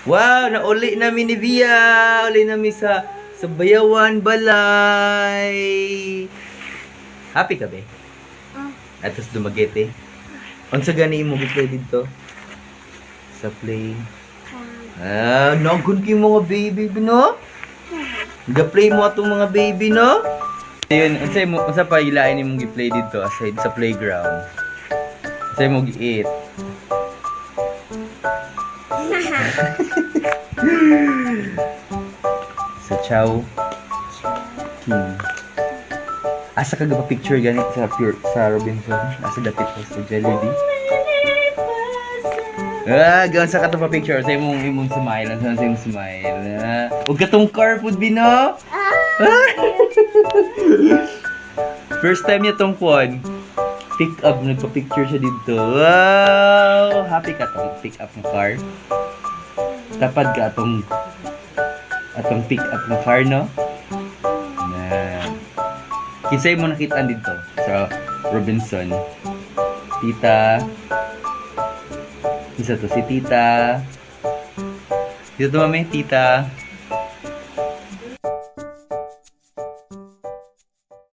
Wow, nauli namin ni Via. Uli namin sa Bayawan Balay. Happy ka be? Atos dumagete. Unsa gani mo giplay dito? Sa play. Nagun kay mga baby no? Ga-play mo atong mga baby no? Ayun, unsa pa ilain nimong gi-play dito aside sa playground? Unsa mo gi-eat? Sa Chow King. Asa ka ba picture ganit sa Robinson? Asa dapit ko sa Jollibee? Gawin sa ka pa picture sa imong smile. Sa imong smile. Huwag ka tong car food bino. First time niya tong kuwan. Pick up, nagpa-picture siya dito. Wow! Happy ka tong pick up ng car. Tapad ka atong pick up ng car, no? Na. Kisay mo nakita dito sa Robinson. Tita. Isa to si Tita. Dito to mami, Tita.